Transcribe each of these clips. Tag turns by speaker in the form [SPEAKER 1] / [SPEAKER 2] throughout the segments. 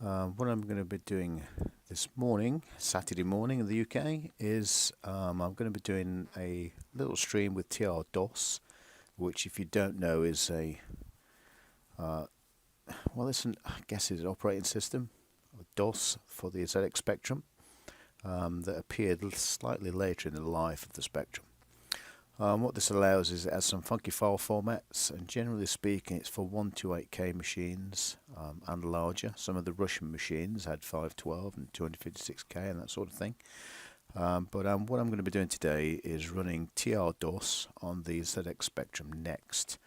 [SPEAKER 1] What I'm going to be doing this morning, Saturday morning in the UK, is I'm going to be doing a little stream with TR-DOS, which, if you don't know, is I guess it's an operating system, DOS for the ZX Spectrum, that appeared slightly later in the life of the Spectrum. What this allows is it has some funky file formats, and generally speaking it's for 128K machines and larger. Some of the Russian machines had 512 and 256K and that sort of thing. But what I'm going to be doing today is running TR-DOS on the ZX Spectrum NEXT.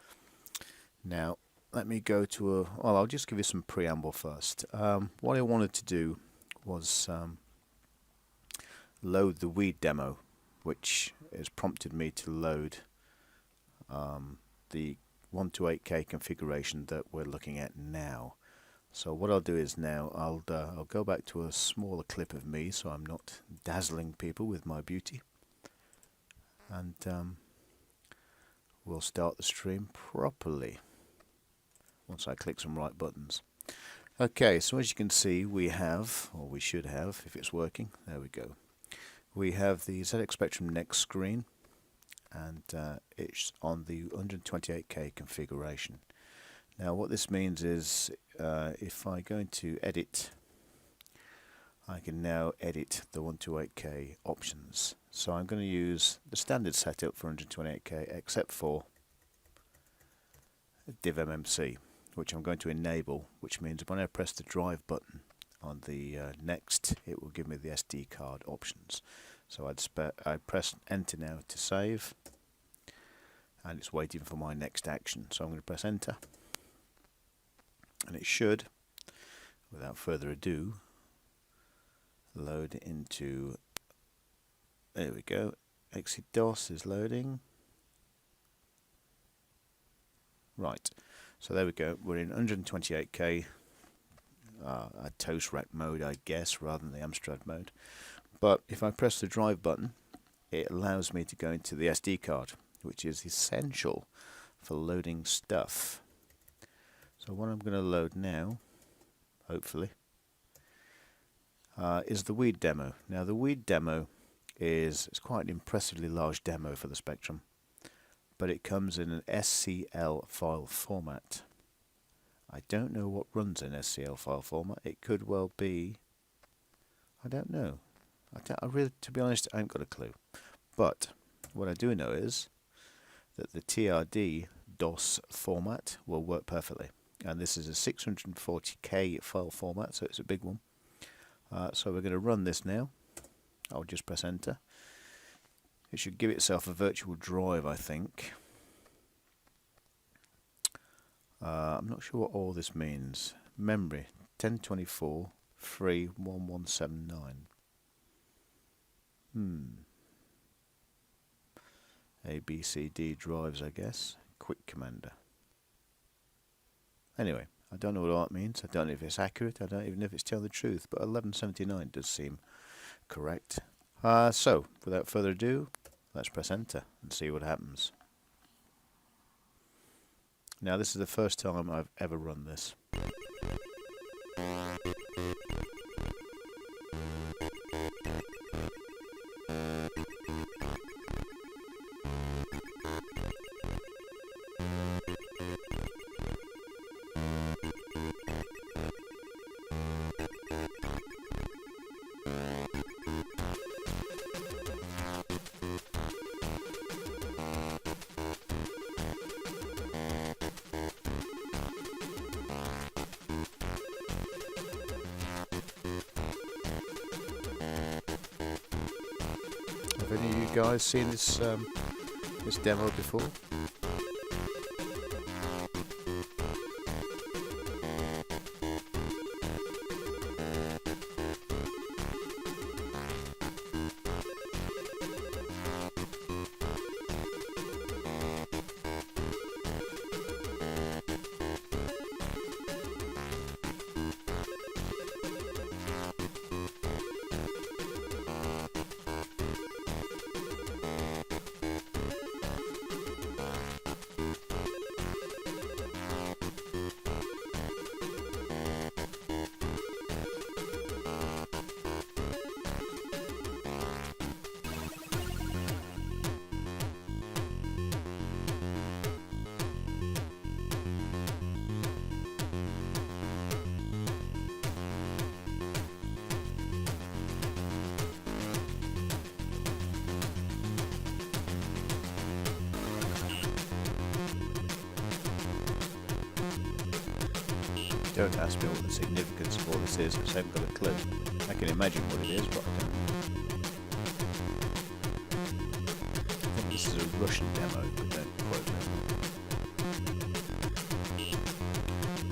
[SPEAKER 1] Now let me go to I'll just give you some preamble first. What I wanted to do was load the Weed demo, which has prompted me to load the 128K configuration that we're looking at now. So what I'll do is now I'll go back to a smaller clip of me so I'm not dazzling people with my beauty, and we'll start the stream properly once I click some right buttons. Okay, so as you can see, we have, or we should have, if it's working, there we go. We have the ZX Spectrum Next screen, and it's on the 128K configuration. Now what this means is if I go into edit, I can now edit the 128K options. So I'm going to use the standard setup for 128K except for div MMC, which I'm going to enable, which means when I press the drive button on the Next, it will give me the SD card options. So I press enter now to save, and it's waiting for my next action. So I'm going to press enter, and it should, without further ado, load into, there we go, XE-DOS is loading. Right, so there we go, we're in 128K, a toast rack mode, I guess, rather than the Amstrad mode. But if I press the drive button, it allows me to go into the SD card, which is essential for loading stuff. So what I'm going to load now, hopefully, is the Weed demo. Now the Weed demo it's quite an impressively large demo for the Spectrum, but it comes in an SCL file format. I don't know what runs in SCL file format. It could well be, I don't know. I really, to be honest, I haven't got a clue. But what I do know is that the TRD DOS format will work perfectly. And this is a 640K file format, so it's a big one. So we're going to run this now. I'll just press enter. It should give itself a virtual drive, I think. I'm not sure what all this means. Memory 1024 free 1179. A, B, C, D drives, I guess. Quick commander. Anyway, I don't know what all that means. I don't know if it's accurate. I don't even know if it's telling the truth. But 1179 does seem correct. So, without further ado, let's press enter and see what happens. Now, this is the first time I've ever run this. Have any of you guys seen this this demo before? Don't ask me what the significance of all this is, because I haven't got a clue. I can imagine what it is, but I don't. I think this is a Russian demo, but don't quote me.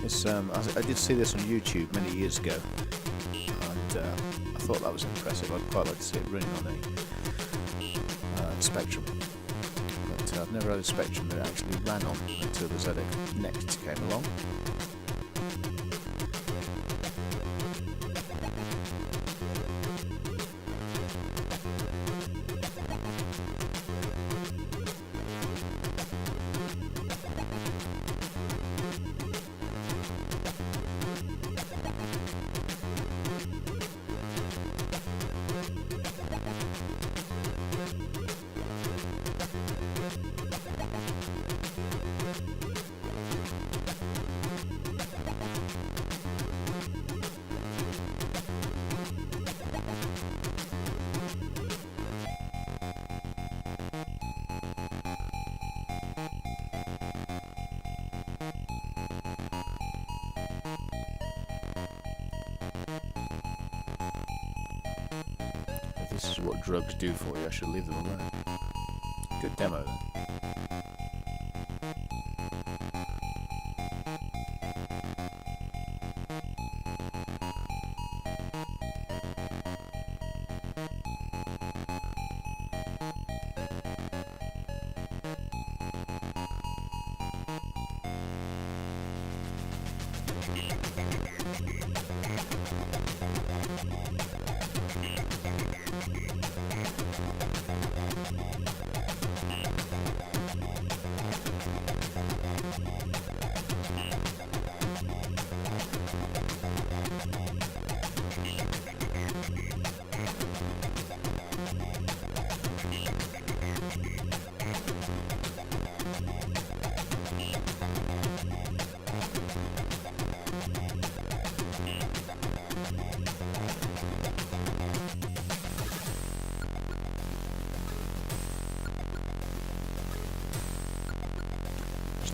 [SPEAKER 1] It's, I did see this on YouTube many years ago, and I thought that was impressive. I'd quite like to see it running on a Spectrum. But I've never had a Spectrum that actually ran on until the ZX Next came along. This is what drugs do for you. I should leave them alone. Good demo then.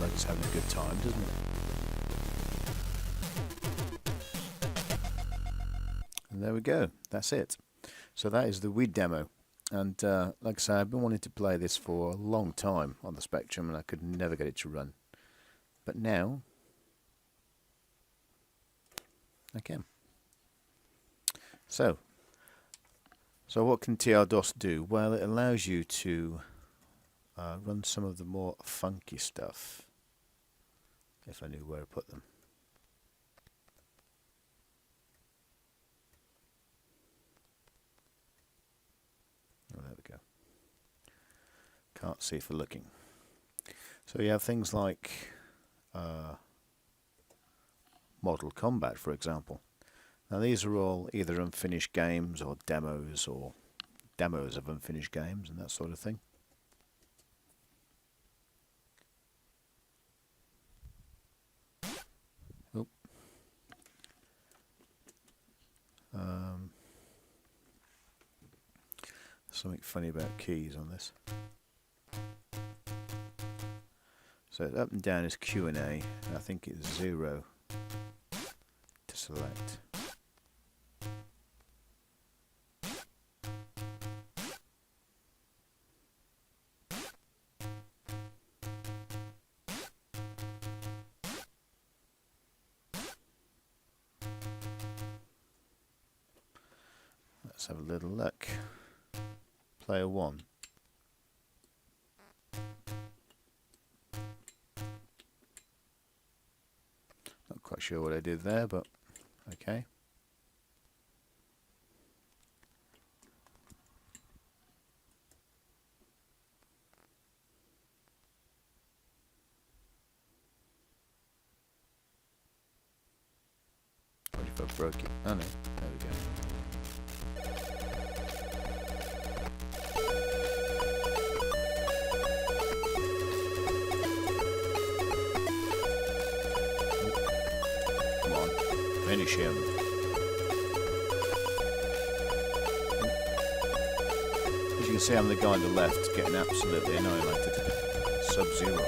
[SPEAKER 1] Like it's having a good time, doesn't it? And there we go, that's it. So that is the Wii demo, and like I say, I've been wanting to play this for a long time on the Spectrum, and I could never get it to run, but now I can. So what can TR-DOS do? Well, it allows you to run some of the more funky stuff. If I knew where to put them. Oh, there we go. Can't see for looking. So you have things like Model Kombat, for example. Now these are all either unfinished games or demos of unfinished games and that sort of thing. Something funny about keys on this. So up and down is Q and A, and I think it's 0 to select. Let's have a little look. Player 1. Not quite sure what I did there, but okay. What if I broke it? Oh no, there we go. Finish him. As you can see, I'm the guy on the left getting absolutely annihilated. Sub-Zero.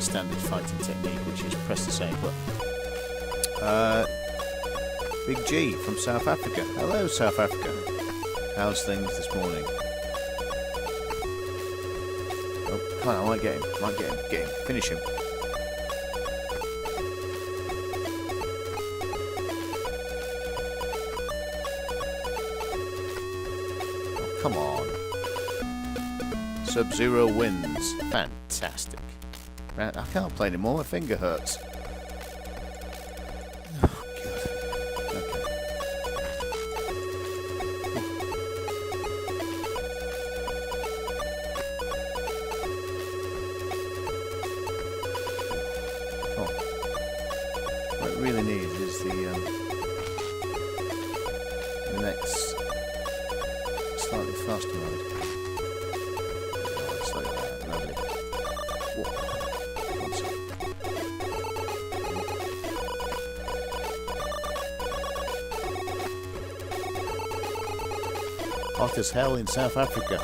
[SPEAKER 1] standard fighting technique, which is press the same button. Big G from South Africa. Hello, South Africa. How's things this morning? Oh, come on, I might get him. Get him. Finish him. Oh, come on. Sub-Zero wins. Fantastic. Right, I can't play anymore. My finger hurts. Really needs is the next slightly faster mode. It's like that, lovely. Whoa. One second. Hot as hell in South Africa.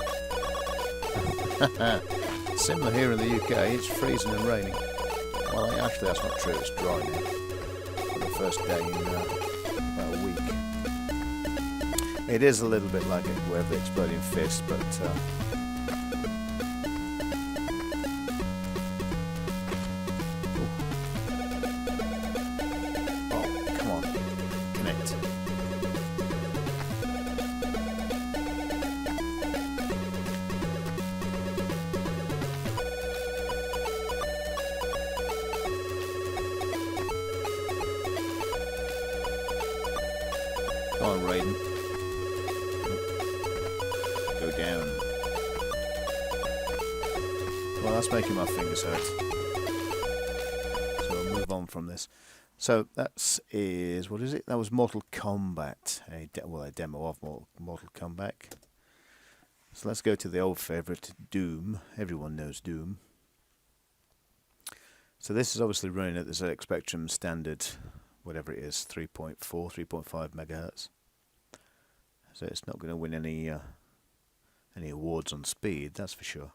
[SPEAKER 1] Similar here in the UK, it's freezing and raining. Well, actually that's not true, it's dry now. First day in about a week. It is a little bit like it with the exploding fist, but oh, come on, connect. Come on, Raiden. Go down. Well, that's making my fingers hurt. So we'll move on from this. So that is, what is it? That was Mortal Kombat. A demo of Mortal Kombat. So let's go to the old favourite, Doom. Everyone knows Doom. So this is obviously running at the ZX Spectrum standard, whatever it is, 3.4, 3.5 megahertz. So it's not going to win any awards on speed, that's for sure.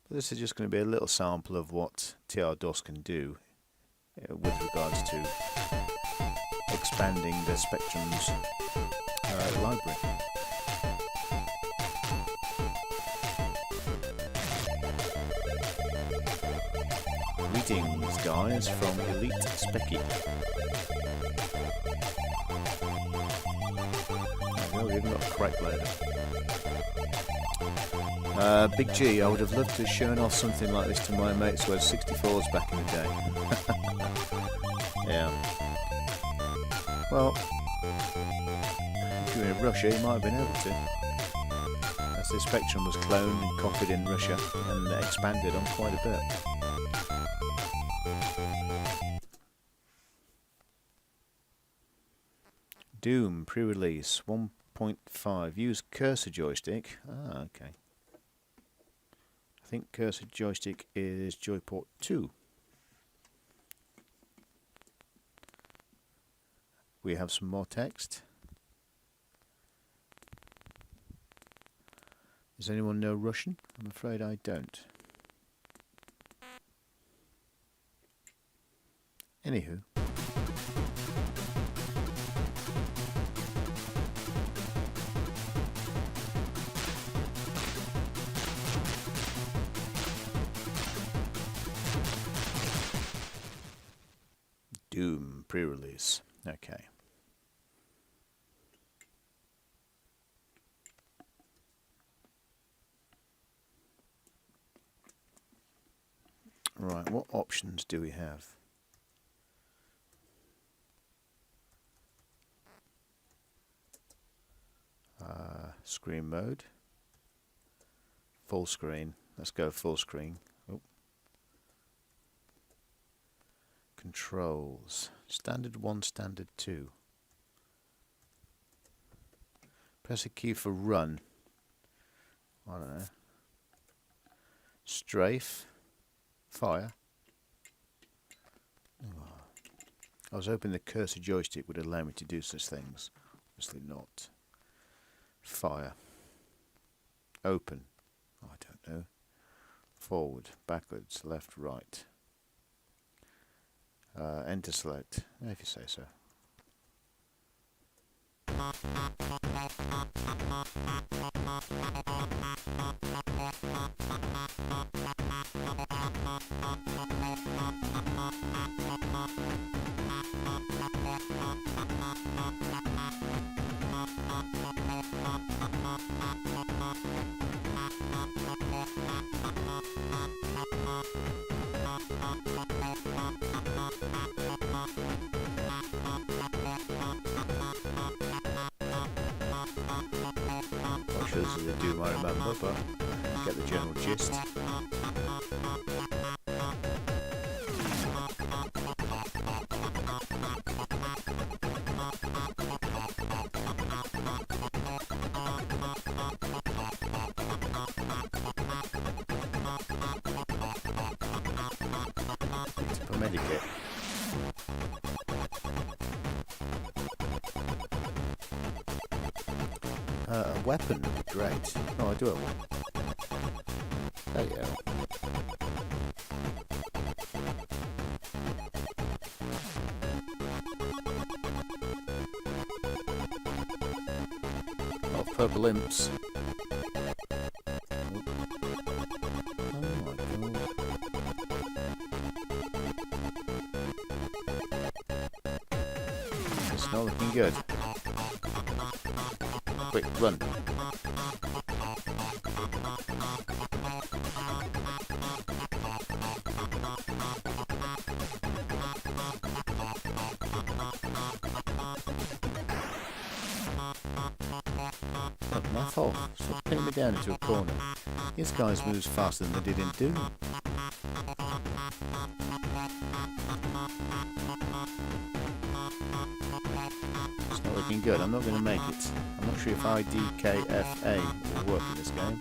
[SPEAKER 1] But this is just going to be a little sample of what TR-DOS can do with regards to expanding the Spectrum's library. Greetings, guys, from Elite Specky. Well, we even got a crack loader. Big G, I would have loved to have shown off something like this to my mates who had 64s back in the day. Yeah. Well, if you were in Russia, you might have been able to. As the Spectrum was cloned and copied in Russia and expanded on quite a bit. Doom pre-release 1.5. Use cursor joystick. Ah, okay. I think cursor joystick is Joyport 2. We have some more text. Does anyone know Russian? I'm afraid I don't. Anywho. Doom pre-release. Okay. Right, what options do we have? Screen mode. Full screen. Let's go full screen. Oh. Controls. Standard 1, standard 2. Press a key for run. I don't know. Strafe. Fire. Oh. I was hoping the cursor joystick would allow me to do such things. Obviously not. Fire. Open. Oh, I don't know. Forward, backwards, left, right. Enter select, if you say so. Not sure this is a Doom I remember, but get the general gist. For medikit. A weapon would be great. Oh, I do have one. There you go. Oh, purple imps. Oh my god. It's not looking good. Quick, run. Oh, my fault. Stop pinning me down into a corner. These guys moves faster than they did in Doom. It's not looking good. I'm not going to make it. I'm not sure if IDKFA will work in this game.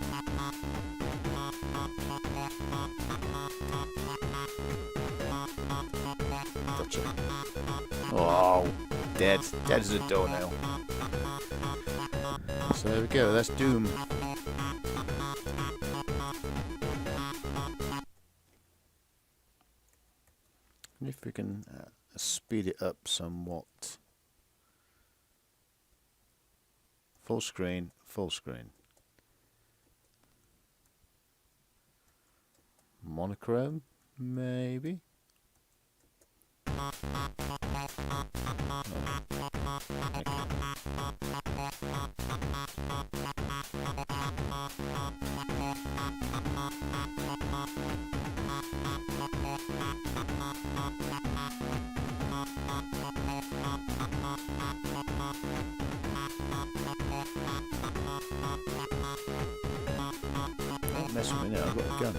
[SPEAKER 1] Gotcha. Oh, dead. Dead as a doornail. So there we go, that's Doom. And if we can speed it up somewhat. Full screen, full screen. Monochrome, maybe? No. Don't mess with me now, I've got a gun.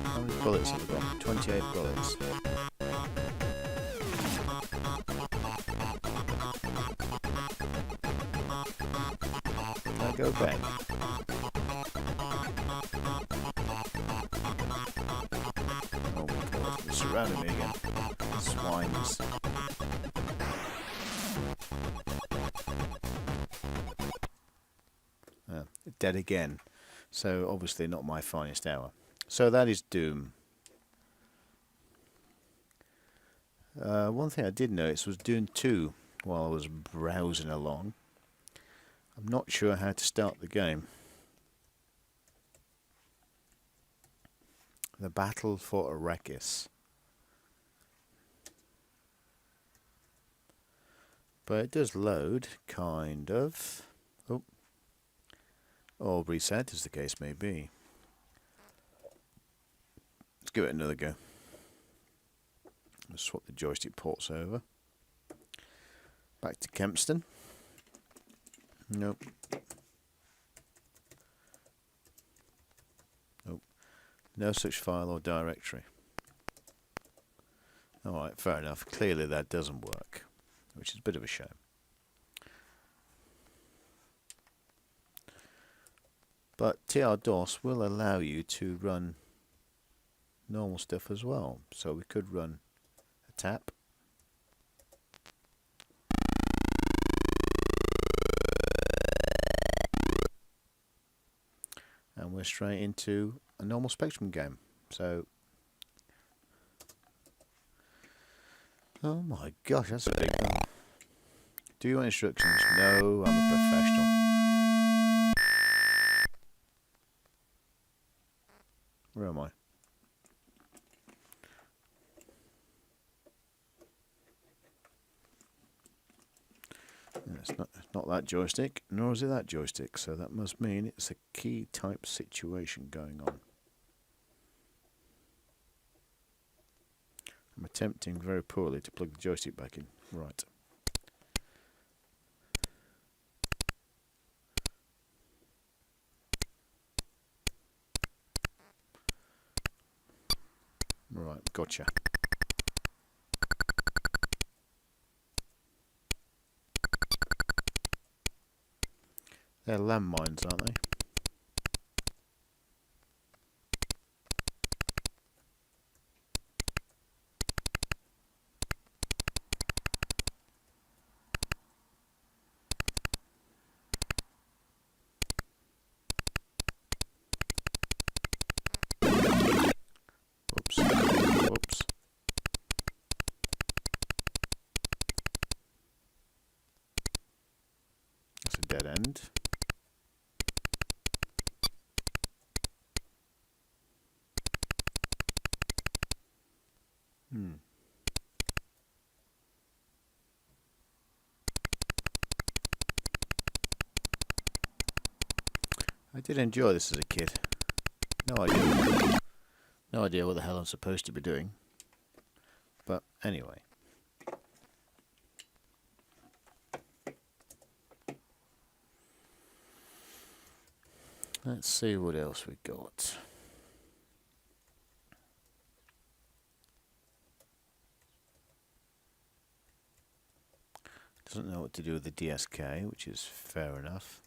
[SPEAKER 1] How many bullets have I got? 28 bullets. Now go back. Oh my god, they're surrounding me again. Swines. Dead again. So obviously not my finest hour. So that is Doom. One thing I did notice was Doom 2 while I was browsing along. I'm not sure how to start the game. The Battle for Arrakis. But it does load, kind of. Oh. Or reset, as the case may be. Let's give it another go. Let's swap the joystick ports over. Back to Kempston. Nope. Nope. No such file or directory. Alright, fair enough. Clearly that doesn't work, which is a bit of a shame. But TR-DOS will allow you to run normal stuff as well. So we could run tap. And we're straight into a normal Spectrum game. So, oh my gosh, that's a big one. Do you want instructions? No, I'm a professional. Where am I? It's not that joystick, nor is it that joystick, so that must mean it's a key type situation going on. I'm attempting very poorly to plug the joystick back in. Right. Right, gotcha. They're landmines, aren't they? Whoops. Whoops. That's a dead end. I did enjoy this as a kid. No idea what the hell I'm supposed to be doing. But anyway. Let's see what else we got. Doesn't know what to do with the DSK, which is fair enough.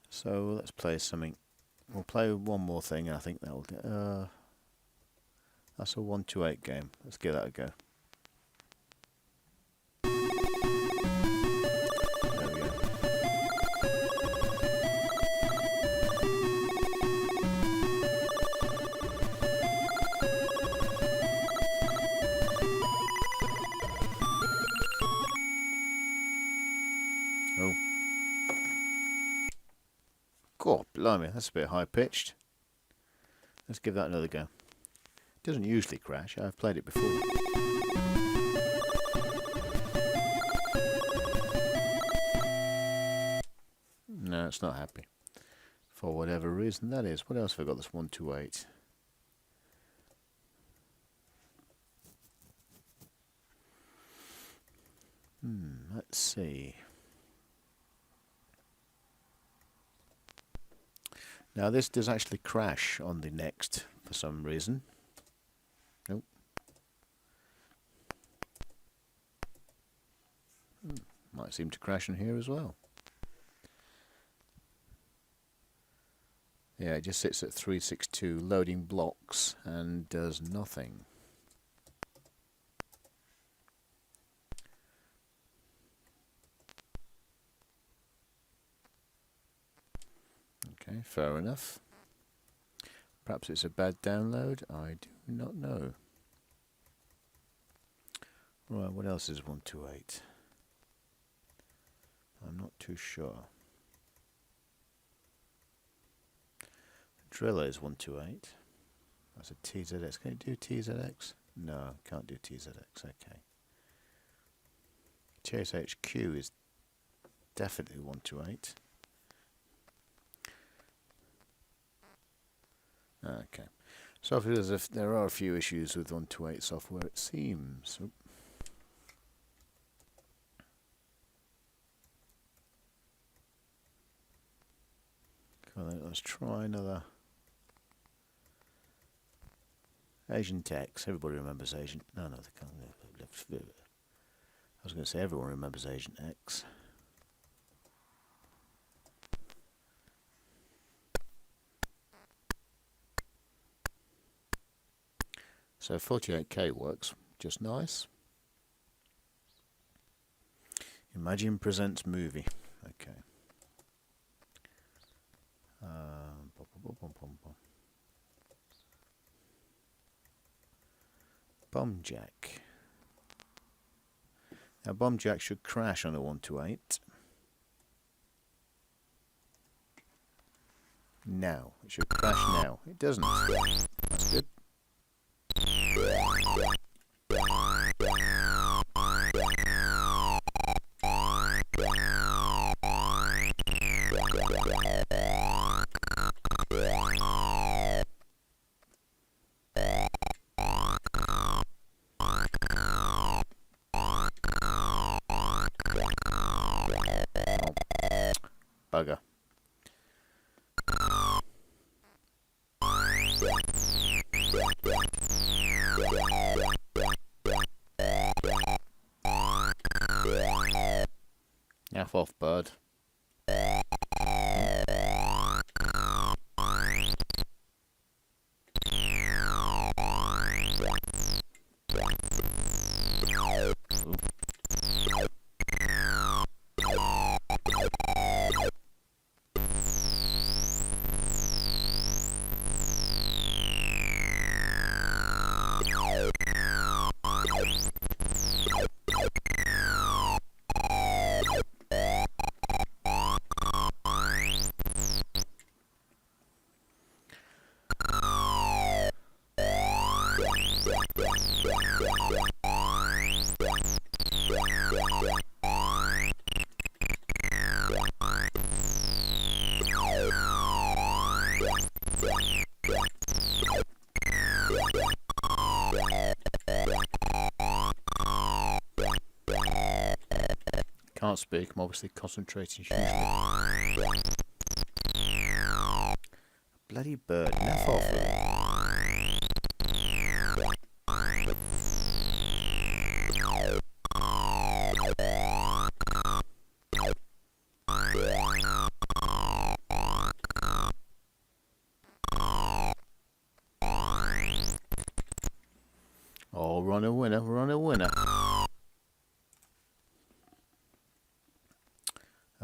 [SPEAKER 1] So let's play something. We'll play one more thing, and I think that'll get. That's a 128 game. Let's give that a go. There we go. Oh. God, blimey, that's a bit high pitched. Let's give that another go. It doesn't usually crash. I've played it before. No, it's not happy. For whatever reason that is. What else have I got that's 128? Let's see. Now this does actually crash on the Next for some reason. Nope. Might seem to crash in here as well. Yeah, it just sits at 362 loading blocks and does nothing. Okay, fair enough. Perhaps it's a bad download. I do not know. Right, what else is 128? I'm not too sure. Driller is 128. That's a TZX. Can it do TZX? No, can't do TZX. Okay. Chase HQ is definitely 128. Okay. So if there are a few issues with 128 software, it seems. Oop. Come on, let's try another. Asian Tex. Everybody remembers Asian. No, they can't. I was going to say everyone remembers Agent X. So 48K works just nice. Imagine Presents movie. Okay. Bomb Jack. Now Bomb Jack should crash on a 128. Now. It should crash now. It doesn't. That's good. Bugger. F off, bird. Can't speak, I'm obviously concentrating hugely. Bloody bird, enough off with it. Oh, run a winner, run a winner.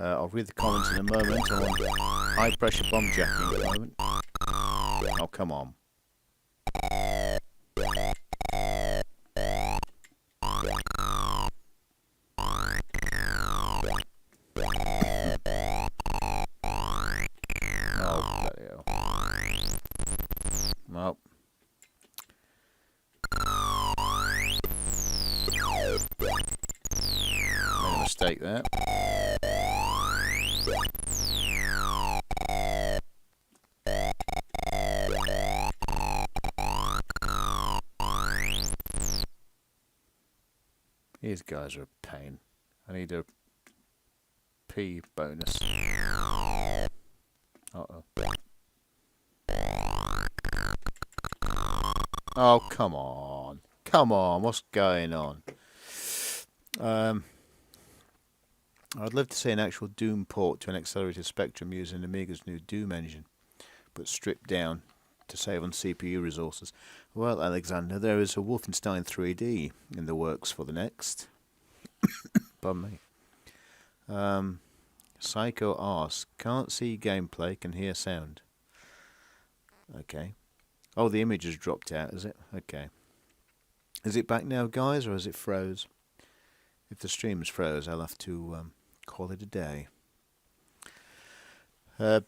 [SPEAKER 1] I'll read the comments in a moment. I want high pressure bomb jacking at the moment. Oh, come on. Oh, bloody hell. Well. Made a mistake there. These guys are a pain. I need a P bonus. Uh-oh. Oh, come on. Come on, what's going on? I'd love to see an actual Doom port to an accelerated Spectrum using Amiga's new Doom engine, but stripped down to save on CPU resources. Well, Alexander, there is a Wolfenstein 3D in the works for the Next. Pardon me. Psycho asks, can't see gameplay, can hear sound. Okay. Oh, the image has dropped out, is it? Okay. Is it back now, guys, or is it froze? If the stream's froze, I'll have to call it a day.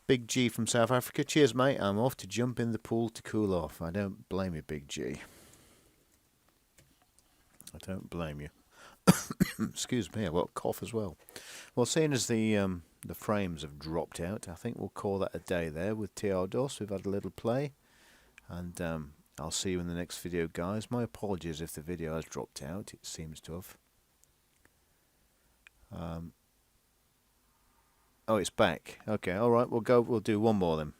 [SPEAKER 1] Big G from South Africa. Cheers, mate. I'm off to jump in the pool to cool off. I don't blame you, Big G. I don't blame you. Excuse me, I've got a cough as well. Well, seeing as the frames have dropped out, I think we'll call that a day there with TR-DOS. We've had a little play, and I'll see you in the next video, guys. My apologies if the video has dropped out. It seems to have. Oh, it's back. Okay, all right. We'll do one more then.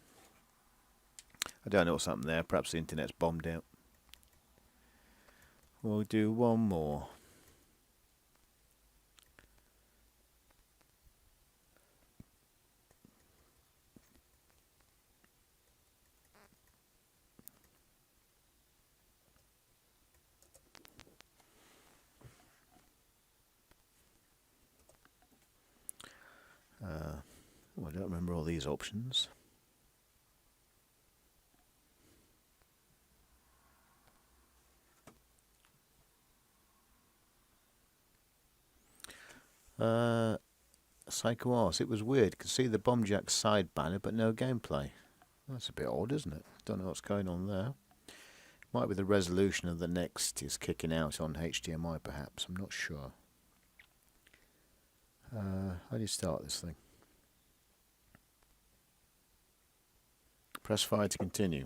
[SPEAKER 1] I don't know what's happened there. Perhaps the internet's bombed out. We'll do one more. Oh, I don't remember all these options. Psycho Arse. It was weird. Could see the Bomb Jack side banner, but no gameplay. That's a bit odd, isn't it? Don't know what's going on there. Might be the resolution of the Next is kicking out on HDMI, perhaps. I'm not sure. How do you start this thing? Press fire to continue.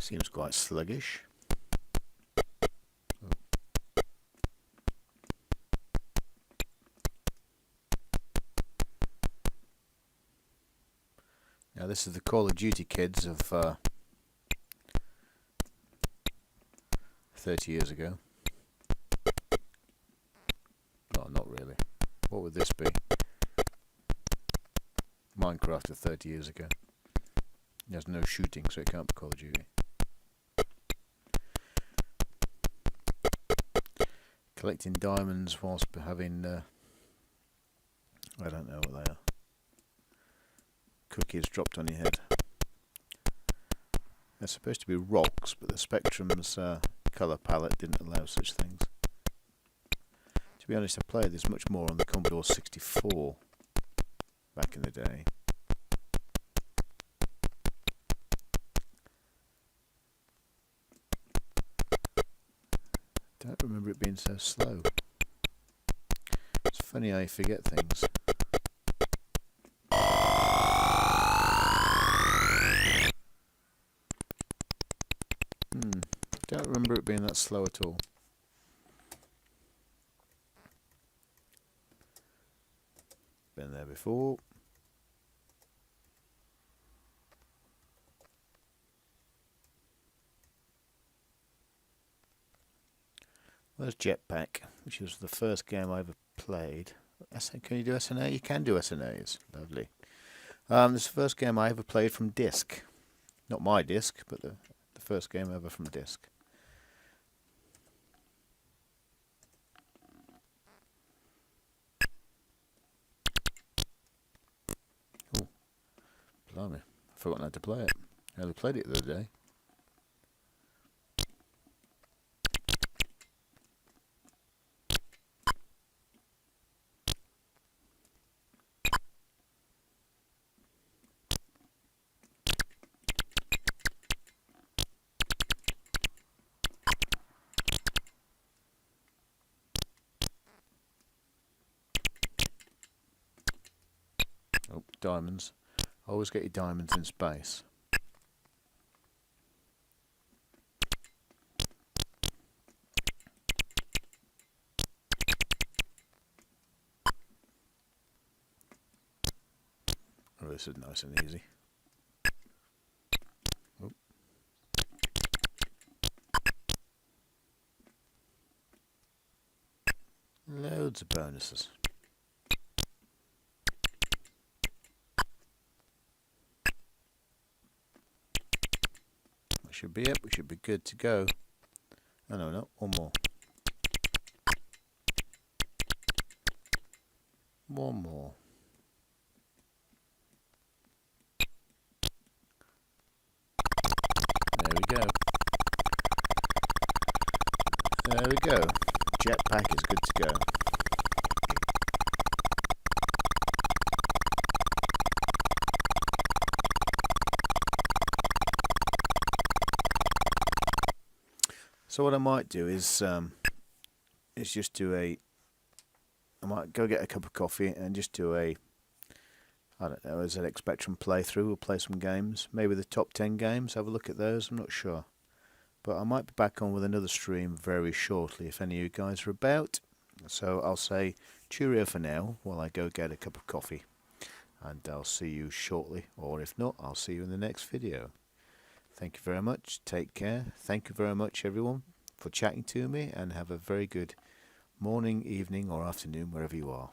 [SPEAKER 1] Seems quite sluggish. Now this is the Call of Duty kids of 30 years ago. Oh, not really. What would this be? Minecraft of 30 years ago. There's no shooting, so it can't be Call of Duty. Collecting diamonds whilst having, I don't know what they are. Cookies dropped on your head. They're supposed to be rocks, but the Spectrum's colour palette didn't allow such things. To be honest, I played this much more on the Commodore 64 back in the day. Don't remember it being so slow. It's funny how you forget things. Don't remember it being that slow at all. Been there before. Where's Jetpack, which was the first game I ever played. Can you do SNA? You can do SNAs. Lovely. This is the first game I ever played from disc. Not my disc, but the first game ever from disc. Oh, blimey. I've forgotten how to play it. I only played it the other day. Oh, diamonds. Always get your diamonds in space. Oh, this is nice and easy. Oh. Loads of bonuses. Should be it. We should be good to go. Oh no, one more. One more. There we go. There we go. Jetpack is good to go. So what I might do is just do I might go get a cup of coffee and just do a, I don't know, a ZX Spectrum playthrough. We'll play some games, maybe the top 10 games, have a look at those, I'm not sure. But I might be back on with another stream very shortly if any of you guys are about. So I'll say cheerio for now while I go get a cup of coffee. And I'll see you shortly, or if not, I'll see you in the next video. Thank you very much. Take care. Thank you very much, everyone, for chatting to me, and have a very good morning, evening, or afternoon, wherever you are.